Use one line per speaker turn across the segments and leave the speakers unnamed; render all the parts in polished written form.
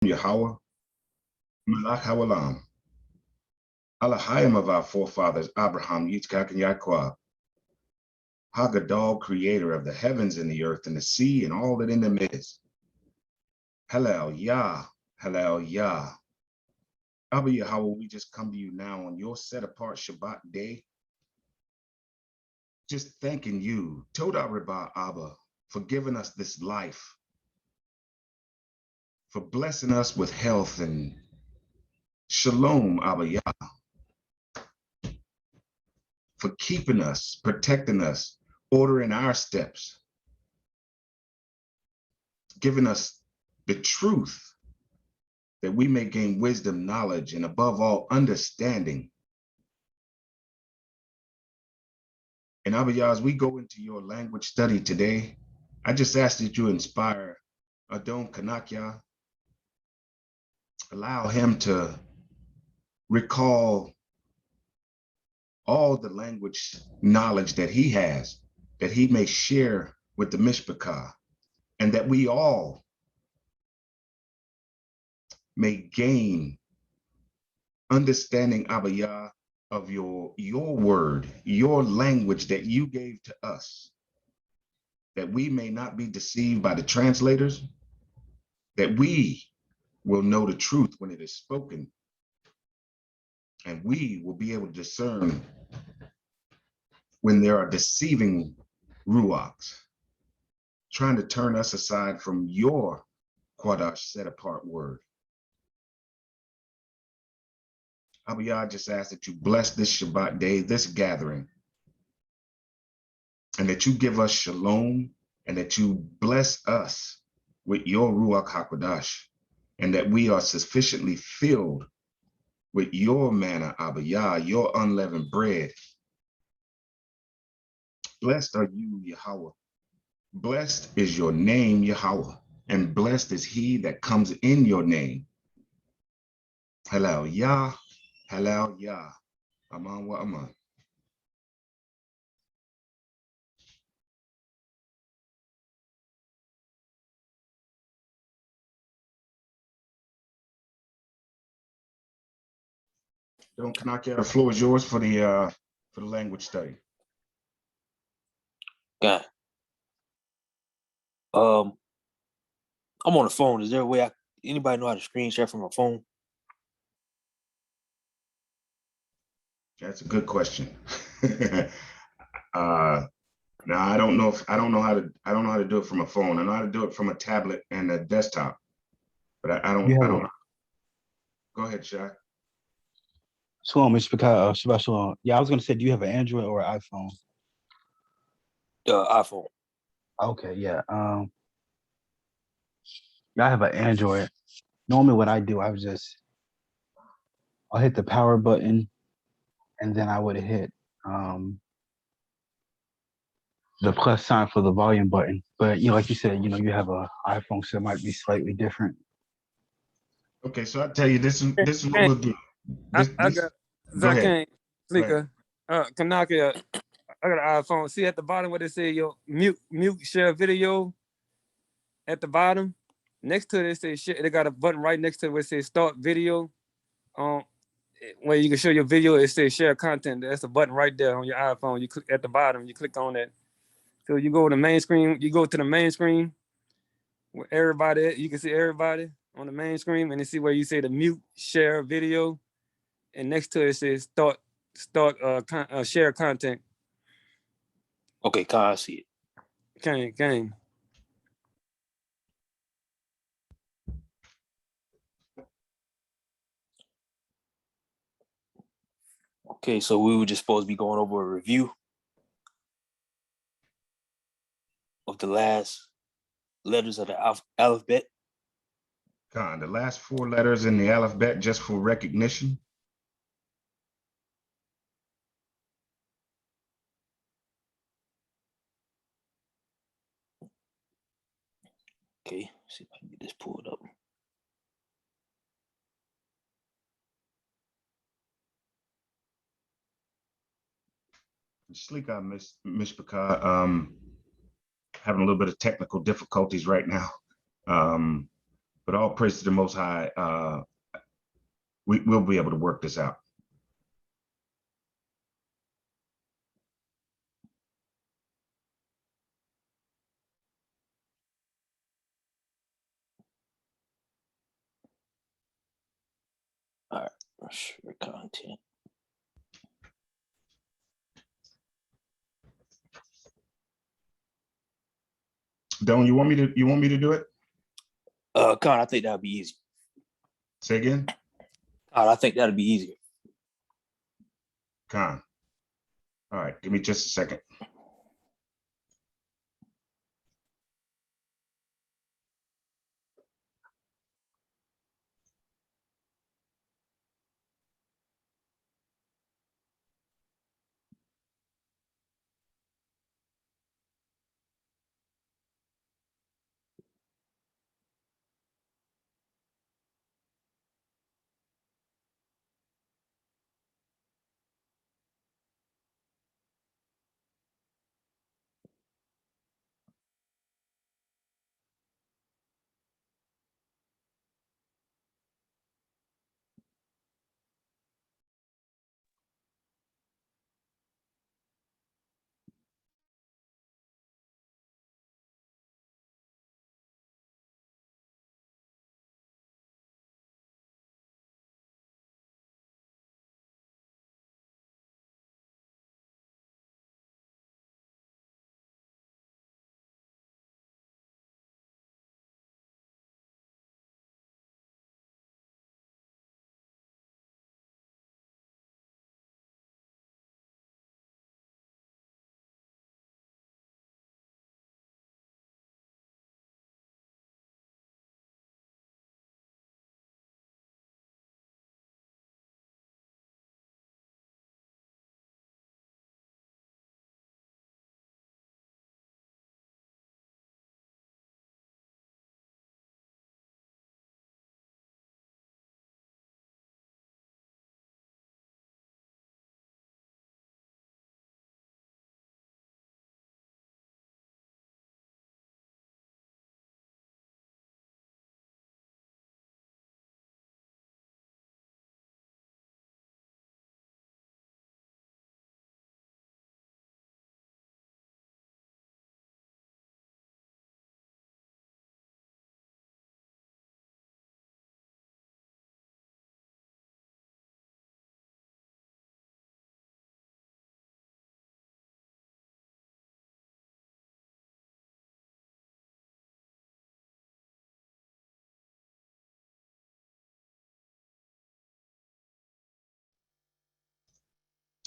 Yahweh, Malach Hawalam, Alahayim of our forefathers, Abraham, Yitzchak, and Yaakov, Hagadol, creator of the heavens and the earth and the sea and all that in them is. Hallel Yah, Hallel Yah. Abba Yahweh, we just come to you now on your set apart Shabbat day. Just thanking you, Toda Rabah Abba, for giving us this life, for blessing us with health and shalom, Abba Yah, for keeping us, protecting us, ordering our steps, giving us the truth that we may gain wisdom, knowledge, and above all, understanding. And Abba Yah, as we go into your language study today, I just ask that you inspire Adon Kanakya, allow him to recall all the language knowledge that he has, that he may share with the Mishpachah, and that we all may gain understanding, Abba Yah, of your word, your language that you gave to us, that we may not be deceived by the translators, that we will know the truth when it is spoken, and we will be able to discern when there are deceiving ruachs trying to turn us aside from your Quadash set apart word. Abba Yah, I just ask that you bless this Shabbat day, this gathering, and that you give us shalom, and that you bless us with your Ruach HaKodesh, and that we are sufficiently filled with your manna, Abba Yah, your unleavened bread. Blessed are you, Yahweh. Blessed is your name, Yahweh, and blessed is he that comes in your name. Halal Yah, Halal Yah, Aman wa Aman. Don't Kanaka, the floor is yours for the language study.
God. I'm on the phone. Is there a way anybody know how to screen share from a phone?
That's a good question. Now I don't know how to do it from a phone. I know how to do it from a tablet and a desktop, but I don't know. Go ahead, Shaq.
Shalom, Mr. Shabbat Shalom. Yeah, I was gonna say, do you have an Android or an iPhone?
iPhone.
Okay, yeah. Yeah, I have an Android. Normally what I do, I'll hit the power button, and then I would hit the plus sign for the volume button. But like you said, you have an iPhone, so it might be slightly different.
Okay, so I tell you, this is what we'll do.
I got Zakin Slika, Kanaka. I got an iPhone. See at the bottom where they say your mute share video. At the bottom, next to it, it says share. They got a button right next to it where it says start video. Where you can show your video, it says share content. That's a button right there on your iPhone. You click at the bottom. You click on that. So you go to the main screen. You go to the main screen where everybody. You can see everybody on the main screen, and you see where you say the mute share video, and next to it says start share content.
Okay, I see it.
Gang.
Okay, so we were just supposed to be going over a review of the last letters of the alphabet.
God, the last 4 letters in the alphabet, just for recognition.
Okay, see if I can get this pulled up.
Slika, Mishpachah, having a little bit of technical difficulties right now. But all praise to the Most High. We'll be able to work this out.
Share content.
Don, you want me to do it?
Con, I think that'd be easy.
Say again?
Con, I think that'd be easier.
Con. All right, give me just a second.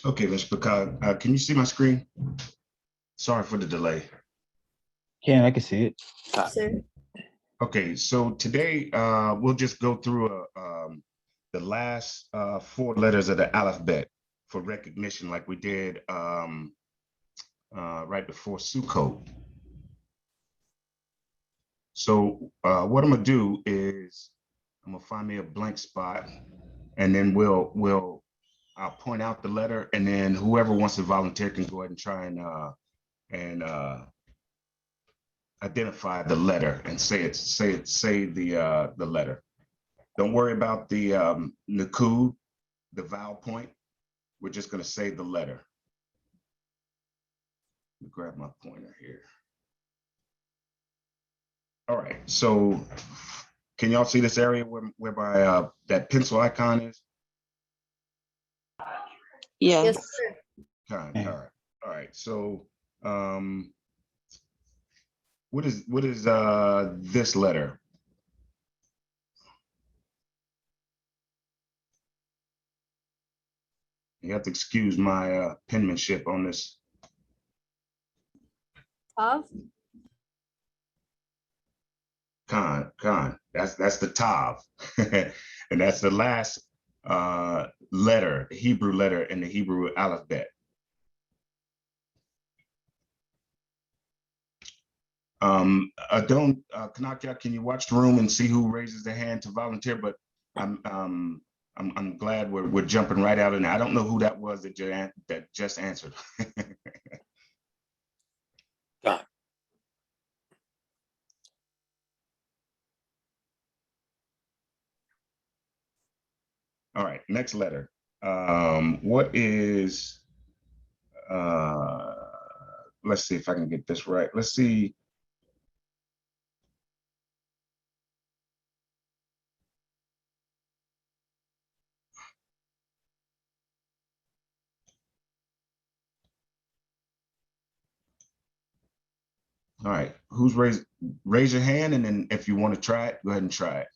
Okay, Mr. Picard, can you see my screen? Sorry for the delay.
Yeah, I can see it.
Sir.
Okay, so today we'll just go through the last 4 letters of the alphabet for recognition, like we did right before Sukkot. So what I'm gonna do is I'm gonna find me a blank spot, and then I'll point out the letter, and then whoever wants to volunteer can go ahead and try and identify the letter and say the letter. Don't worry about the Nakud, the vowel point. We're just gonna say the letter. Let me grab my pointer here. All right, so can y'all see this area where my that pencil icon is?
Yeah. Yes, sir.
All right. So what is this letter? You have to excuse my penmanship on this.
Tav?
Khan. That's the Tav. And that's the last letter, Hebrew letter in the Hebrew alphabet. Kanakia, can you watch the room and see who raises their hand to volunteer? But I'm glad we're jumping right out in there. I don't know who that was that just answered.
Con.
All right, next letter. What is, let's see if I can get this right. Let's see. All right, who's raise your hand, and then if you want to try it, go ahead and try it.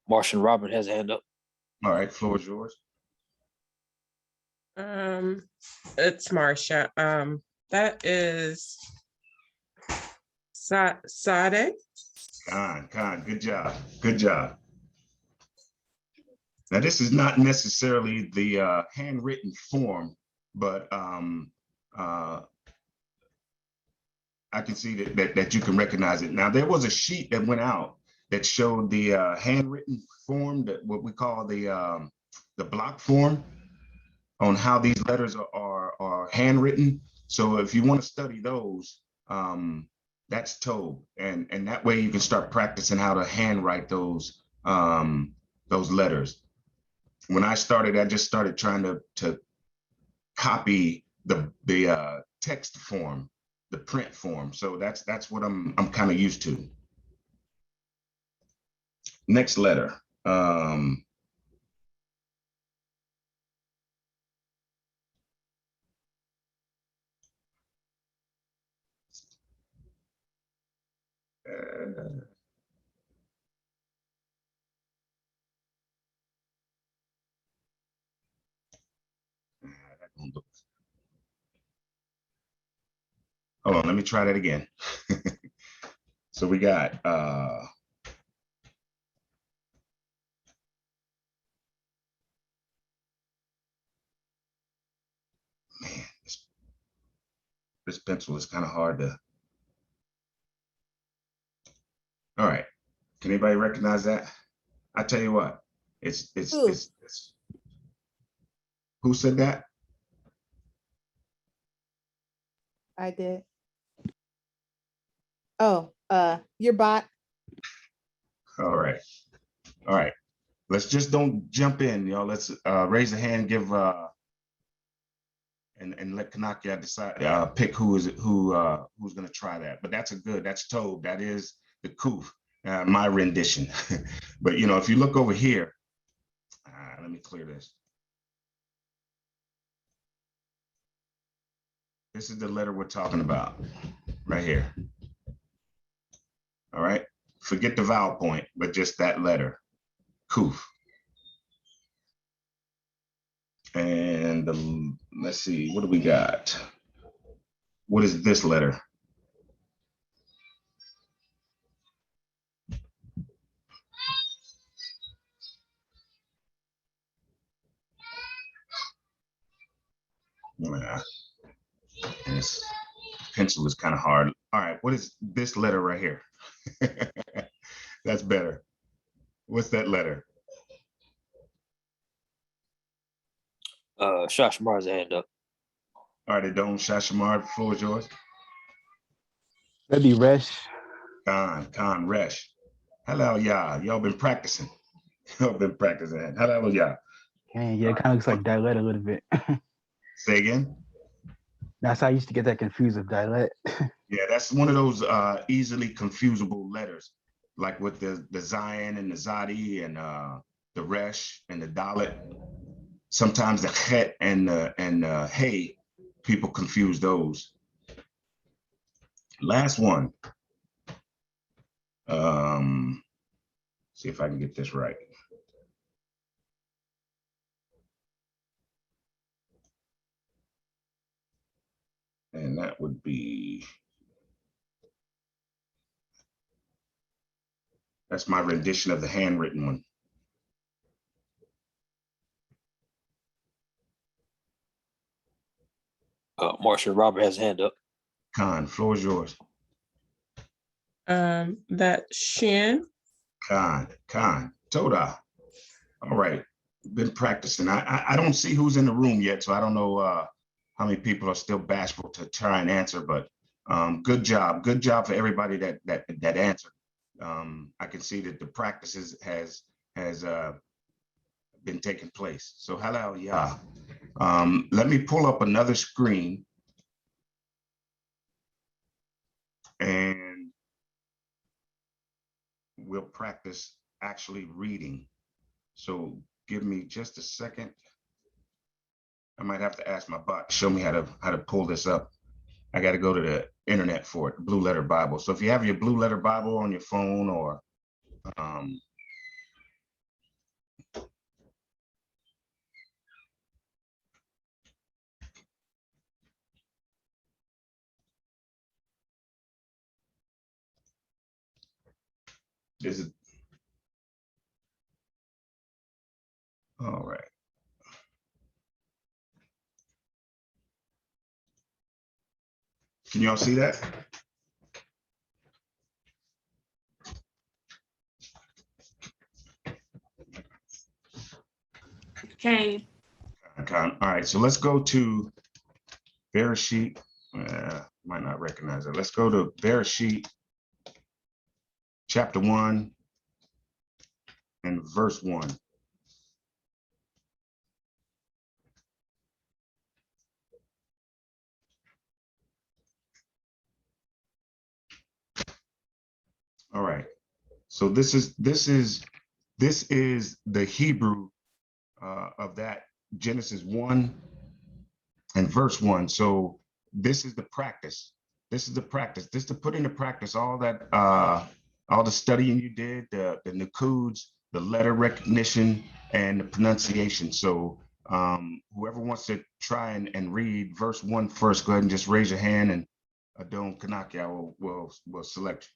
Martian Robert has a hand up.
All right, floor is yours.
It's Marcia. That is Sade.
Khan, good job, good job. Now, this is not necessarily the handwritten form, but I can see that you can recognize it. Now, there was a sheet that went out that showed the handwritten form, that what we call the block form, on how these letters are handwritten. So if you want to study those, that's Tobe, and that way you can start practicing how to handwrite those letters. When I started, I just started trying to copy the text form, the print form. So that's what I'm kind of used to. Next letter. Hold on, let me try that again. So we got man, this pencil is kind of hard to. All right, can anybody recognize that? I tell you what, it's who said that?
I did. Oh, your bot.
All right. Let's just don't jump in, y'all. Let's raise a hand, give and let Kanakia decide, pick who's gonna try that. But that's Tobe. That is the Kuf, my rendition. But if you look over here, let me clear this. This is the letter we're talking about right here. All right. Forget the vowel point, but just that letter, Kuf. And let's see, what do we got? What is this letter? This pencil is kind of hard. All right, what is this letter right here? That's better. What's that letter?
Shashamar has a hand up.
All right, Adon Shashamar, the floor is yours.
That'd be Resh.
Khan, Resh. Hello, y'all been practicing. Y'all been practicing. Hello,
Yeah, it kind of looks like Dialect a little bit.
Say again?
That's how I used to get that confused with Dialect.
Yeah, that's one of those easily confusable letters, like with the Zion and the Zadi and the Resh and the Dalit. Sometimes the Chet and the Hey, people confuse those. Last one. See if I can get this right. And that would be, that's my rendition of the handwritten one.
Martian Robert has a hand up.
Khan, floor is yours.
That Shin.
Khan, Toda. All right, been practicing. I don't see who's in the room yet, so I don't know how many people are still bashful to try and answer, but good job for everybody that answered. I can see that the practices has has been taking place. So halal yah. Let me pull up another screen and we'll practice actually reading. So give me just a second. I might have to ask my bot to show me how to pull this up. I got to go to the internet for it, Blue Letter Bible. So if you have your Blue Letter Bible on your phone or this is all right. Can y'all see that?
Okay.
All right, so let's go to Bereshit. Might not recognize it. Let's go to Bereshit, chapter 1 and verse 1. All right. So this is the Hebrew of that Genesis 1 and verse 1. So this is the practice. This is the practice. This to put into practice all that all the studying you did, the Nakuds, the letter recognition, and the pronunciation. So whoever wants to try and read verse 1 first, go ahead and just raise your hand, and Adon Kanaki, I will select you.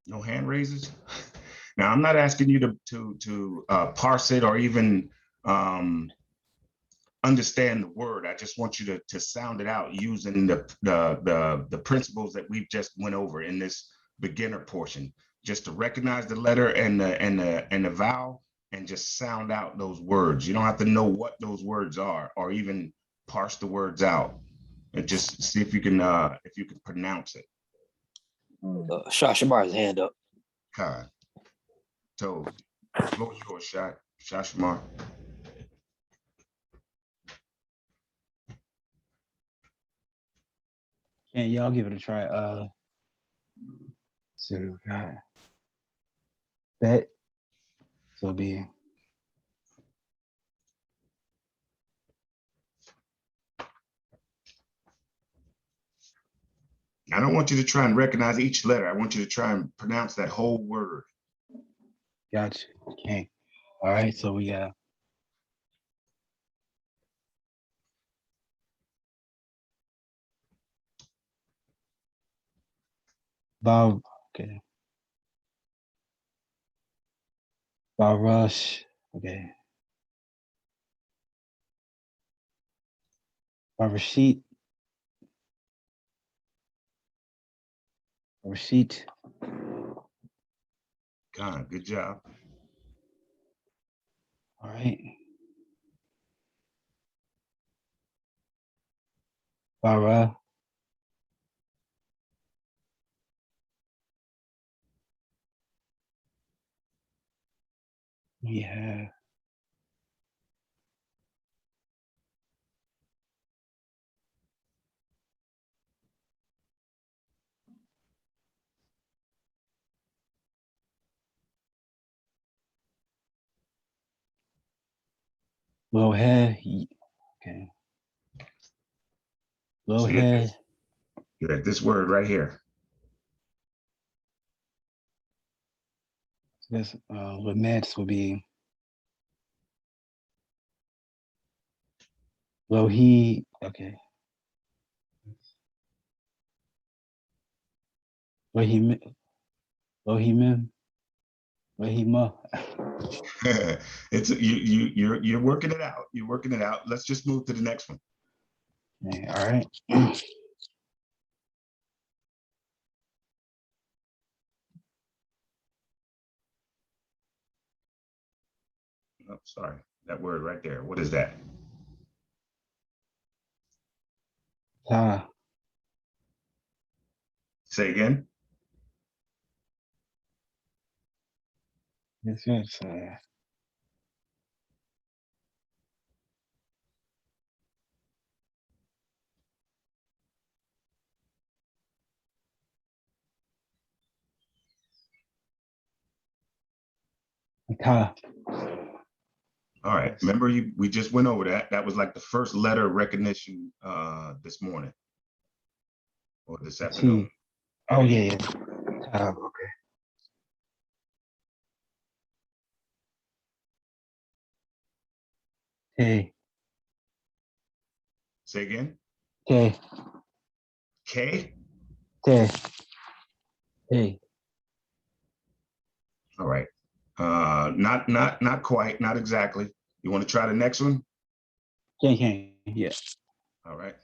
No hand raises. Now, I'm not asking you to parse it or even understand the word. I just want you to sound it out using the principles that we've just went over in this beginner portion. Just to recognize the letter and the vowel, and just sound out those words. You don't have to know what those words are or even parse the words out. And just see if you can pronounce it.
Shashamar's hand up.
God. So, floor is yours, Shashamar.
Can y'all give it a try? So we got bet. So it'll be
I don't want you to try and recognize each letter. I want you to try and pronounce that whole word.
gotcha. Okay. All right. So we got Bob. Okay. Bob Rush. Okay. Bob Rashid. Rashid.
God, good job.
All right. Bara. We have Low Head. Okay. Low
See it?
Head.
Yeah, this word right here.
This with Mets will be Lohi. Okay. Lohim. Lohimim. Lohima.
It's you're working it out. You're working it out. Let's just move to the next one.
Okay, all right.
Oh, sorry, that word right there. What is that?
Ta.
Say again.
This is Ta.
All right.
Yes.
Remember, we just went over that. That was like the first letter recognition this morning or this afternoon.
T. Oh yeah, yeah. Ta. Okay. Hey.
Say again.
Hey.
K.
Hey. Hey.
All right. Not quite. Not exactly. You want to try the next one?
Can. Yeah.
All right.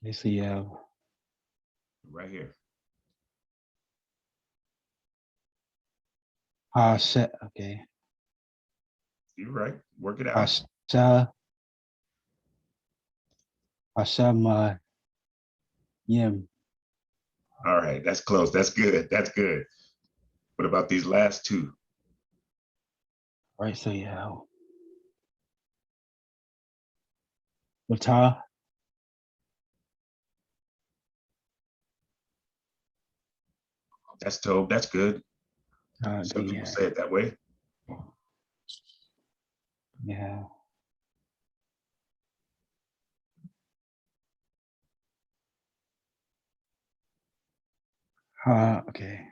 Let's see.
Right here.
Hasha. Okay.
You're right. Work it out.
Hasha. Hashama. Yim.
All right. That's close. That's good. That's good. What about these last two?
Right. So yeah. Wata.
That's Tob. That's good. Some people
Yeah.
say it that way.
Yeah. Okay.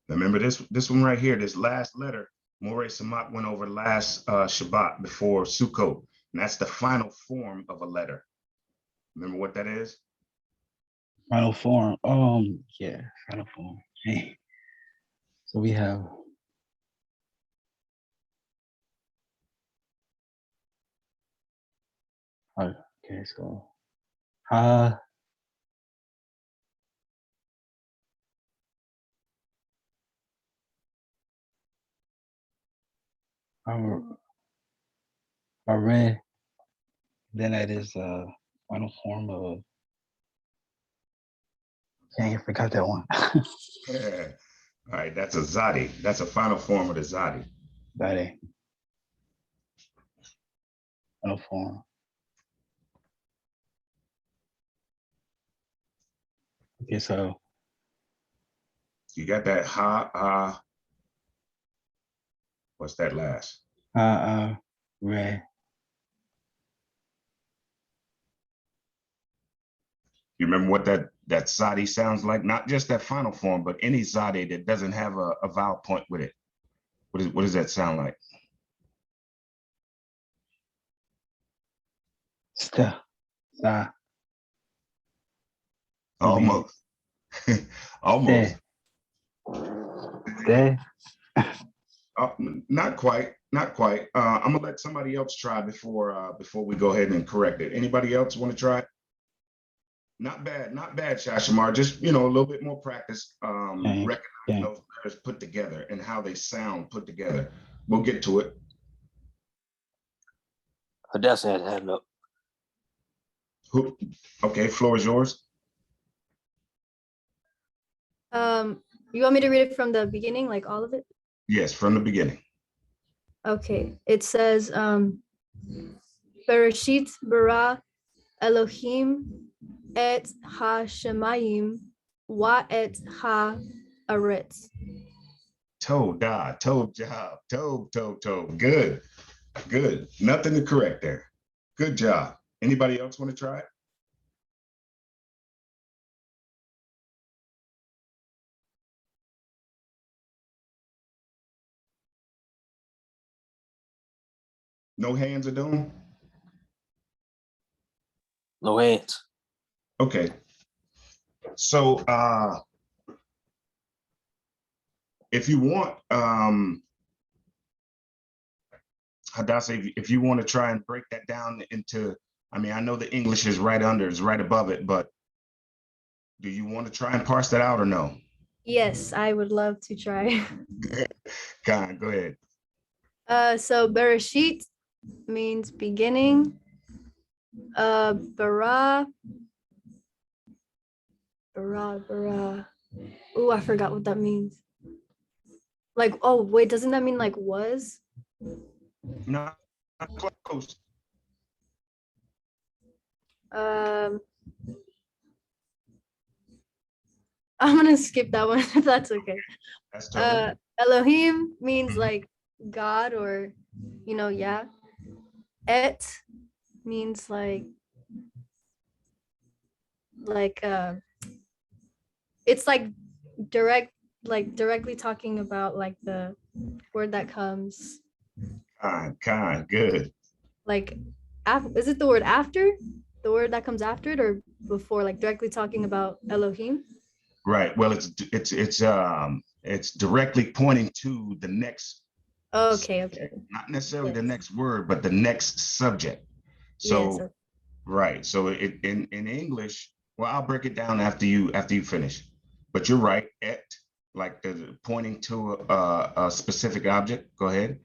Remember this one right here, this last letter, Moreh Samak went over last Shabbat before Sukkot, and that's the final form of a letter. Remember what that is?
Final form. Yeah. Final form. Hey. So we have. Okay. So. Ha. Are. Then that is final form of. Dang, I forgot that one.
Yeah. All right, that's a Zadi. That's a final form of the Zadi.
That ain't final form. Okay, so
You got that ha, what's that last?
re.
You remember what that Zadi sounds like? Not just that final form, but any Zadi that doesn't have a vowel point with it. What does that sound like?
Sta. Sa.
Almost. Almost.
Stay.
Not quite. Not quite. I'm gonna let somebody else try before we go ahead and correct it. Anybody else want to try it? Not bad, not bad, Shashamar. Just a little bit more practice.
Okay.
Recognizing those letters put together and how they sound put together. We'll get to it.
Hadassah had hand up.
Who? Okay, floor is yours.
You want me to read it from the beginning, like all of it?
Yes, from the beginning.
Okay, it says, Bereshit bara Elohim et ha-shemayim wa et ha-aretz.
Toda, job, toe. Good, good. Nothing to correct there. Good job. Anybody else want to try it? No hands are doing?
No hands.
Okay. So if you want, Hadassah, if you want to try and break that down into, I know the English is right under, is right above it, but do you want to try and parse that out or no?
Yes, I would love to try.
Go ahead.
So Bereshit means beginning. Bara. Oh, I forgot what that means. Like, oh wait, doesn't that mean like was?
Not close.
Um, I'm gonna skip that one if that's okay.
That's totally.
Elohim means
Mhm.
like God or yeah. Et means like it's like directly talking about like the word that comes
Good.
like is it the word after? The word that comes after it or before, like directly talking about Elohim?
Right. Well, it's directly pointing to the next,
Okay.
not necessarily the
Yes.
next word, but the next subject.
Yes.
So, right. So it in English, well, I'll break it down after you finish. But you're right. Et, like the pointing to a specific object. Go ahead.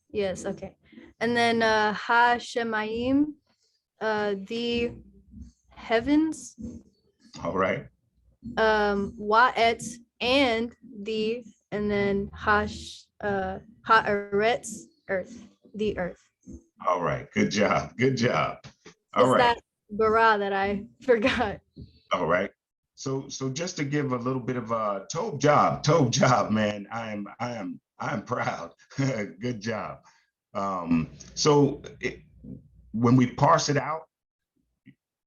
Yes, okay. And then Ha Shemayim, the heavens,
All right.
Wa'et and the, and then Haaretz, earth, the earth.
All right. Good job. Good job. All
It's
right.
that bara that I forgot.
All right. So just to give a little bit of a Tobe job, man. I am proud. Good job. So when we parse it out,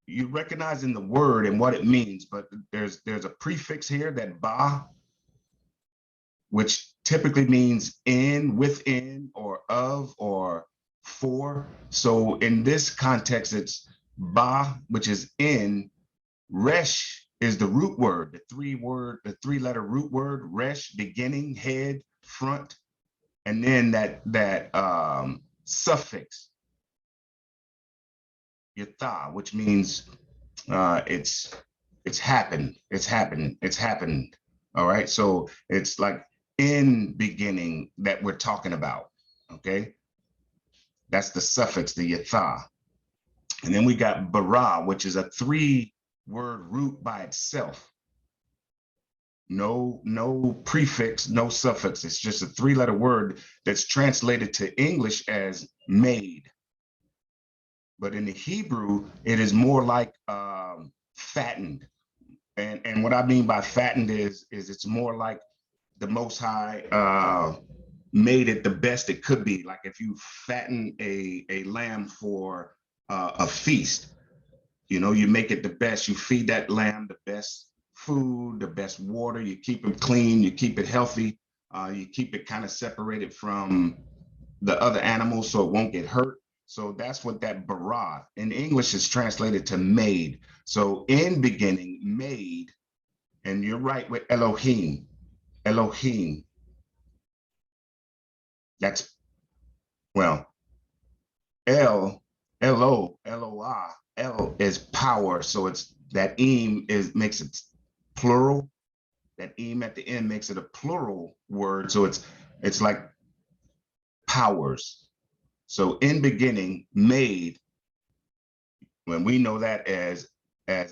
you recognize in the word and what it means, but there's a prefix here, that ba, which typically means in, within, or of, or for. So in this context, it's ba, which is in. Resh is the root word, the three-letter root word, resh, beginning, head, front, and then that suffix, yatha, which means it's happened, it's happened, it's happened. All right, so it's like in beginning that we're talking about. Okay, that's the suffix, the yatha, and then we got bara, which is a three-word root by itself. No prefix, no suffix. It's just a three-letter word that's translated to English as made. But in the Hebrew, it is more like fattened. And what I mean by fattened is it's more like the Most High made it the best it could be. Like if you fatten a lamb for a feast, you make it the best. You feed that lamb the best food, the best water. You keep it clean. You keep it healthy. You keep it kind of separated from the other animals so it won't get hurt. So that's what that bara in English is translated to made. So in beginning, made, and you're right with Elohim. Elohim. That's, well, Eloah. El is power. So it's that makes it plural. That em at the end makes it a plural word. So it's like powers. So in beginning, made, when we know that as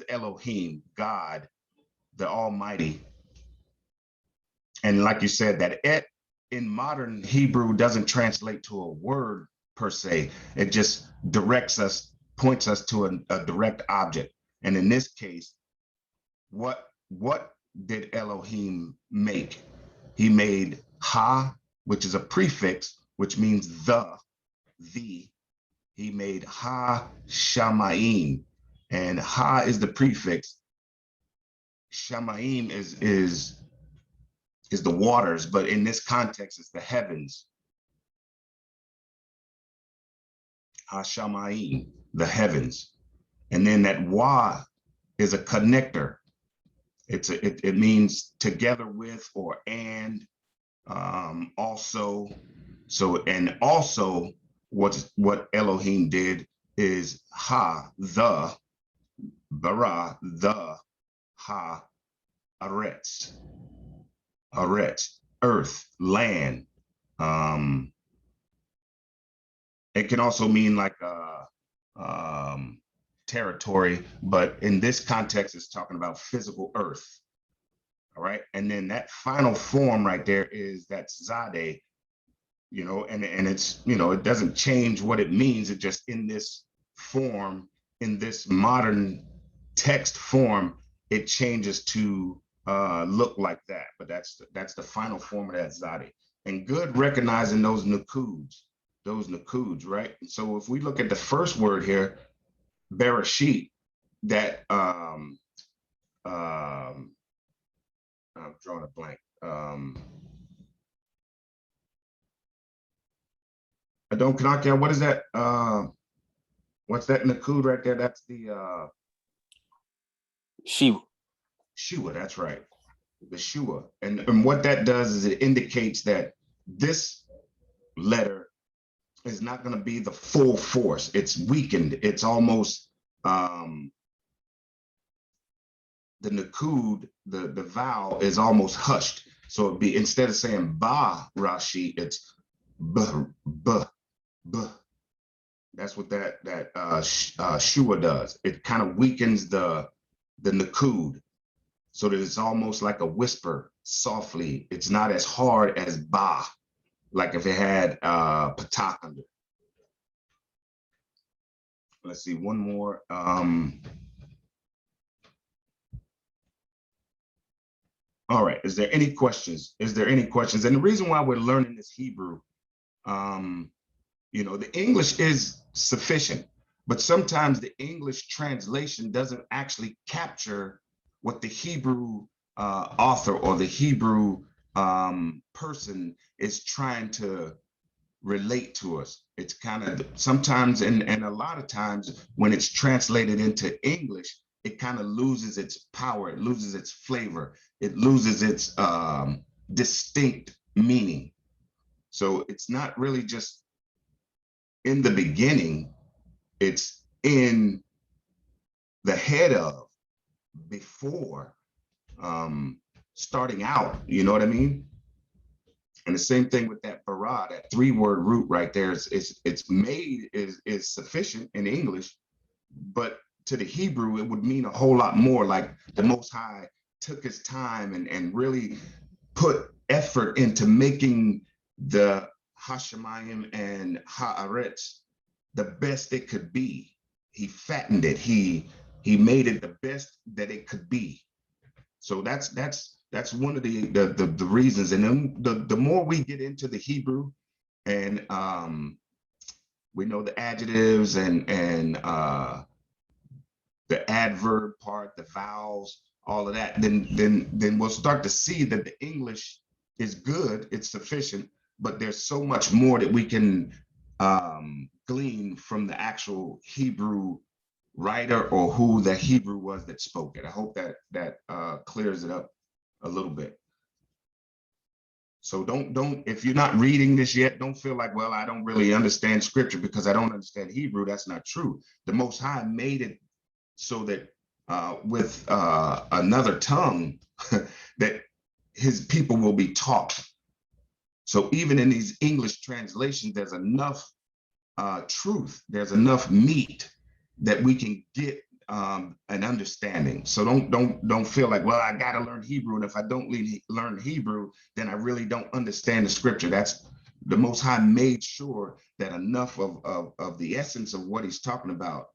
Elohim, God, the Almighty. And like you said, that et in modern Hebrew doesn't translate to a word per se. It just points us to a direct object. And in this case, what did Elohim make? He made Ha, which is a prefix, which means the. He made Ha Shamayim, and Ha is the prefix. Shamayim is the waters, but in this context, it's the heavens. Ha Shamayim, the heavens, and then that Wa is a connector. It means together with or and, also. So and also what Elohim did is Ha, the, bara, the, Ha, Aretz, earth, land, It can also mean like territory, but in this context, it's talking about physical earth. All right. And then that final form right there is that Zade, you know, and it's, you know, it doesn't change what it means. It just in this form, in this modern text form, it changes to look like that. But that's the final form of that Zade. And good recognizing those Nakuds, right? And so if we look at the first word here, Bereshit, that I'm drawing a blank. Adon Kanakia, what is that? What's that Nakud right there? That's the
Shiva.
Shua, that's right. The Shua. And what that does is it indicates that this letter is not going to be the full force. It's weakened. It's almost the Nakud, the vowel is almost hushed. So it'd be, instead of saying Ba Rashi, it's B, B, B. That's what that Shua does. It kind of weakens the Nakud so that it's almost like a whisper softly. It's not as hard as Ba, like if it had Patak under. Let's see, one more. All right, is there any questions? Is there any questions? And the reason why we're learning this Hebrew, you know, the English is sufficient, but sometimes the English translation doesn't actually capture what the Hebrew author or the Hebrew person is trying to relate to us. It's kind of sometimes, and a lot of times when it's translated into English, it kind of loses its power, it loses its flavor, it loses its distinct meaning. So it's not really just in the beginning, it's in the head of, before, starting out, you know what I mean? And the same thing with that bara, that 3-word root right there it's made is sufficient in English, but to the Hebrew, it would mean a whole lot more. Like the Most High took his time and really put effort into making the Hashemayim and Haaretz the best it could be. He fattened it. He made it the best that it could be. So that's one of the reasons. And then the more we get into the Hebrew, and we know the adjectives and the adverb part, the vowels, all of that, then we'll start to see that the English is good, it's sufficient, but there's so much more that we can glean from the actual Hebrew writer or who the Hebrew was that spoke it. I hope that clears it up a little bit. So don't if you're not reading this yet, don't feel like, well, I don't really understand scripture because I don't understand Hebrew. That's not true. The Most High made it so that with another tongue that his people will be taught. So even in these English translations, there's enough truth, there's enough meat that we can get an understanding. So don't feel like, well, I got to learn Hebrew, and if I don't learn Hebrew, then I really don't understand the scripture. That's the Most High made sure that enough of the essence of what he's talking about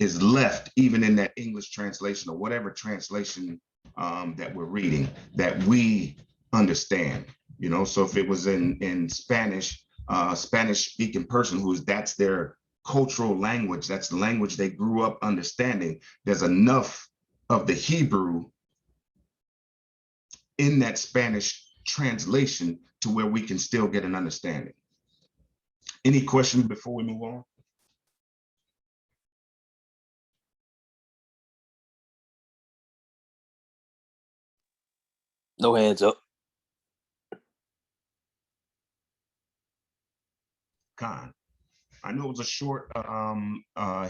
is left even in that English translation or whatever translation that we're reading, that we understand. You know, so if it was in Spanish, Spanish speaking person that's their cultural language, that's the language they grew up understanding, there's enough of the Hebrew in that Spanish translation to where we can still get an understanding. Any questions before we move on?
No hands up.
Khan. I know it was a short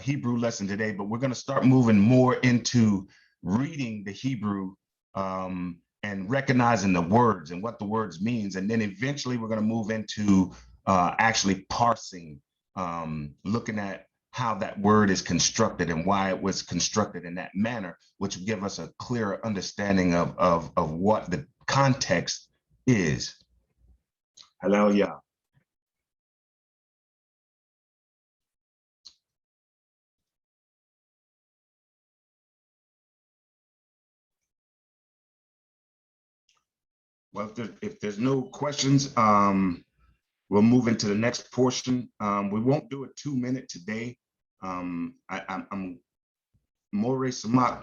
Hebrew lesson today, but we're going to start moving more into reading the Hebrew and recognizing the words and what the words means. And then eventually we're going to move into actually parsing looking at how that word is constructed and why it was constructed in that manner, which will give us a clearer understanding of what the context is. Hallelujah. Well, if there's no questions, we'll move into the next portion. We won't do a 2-minute today. I'm More Samat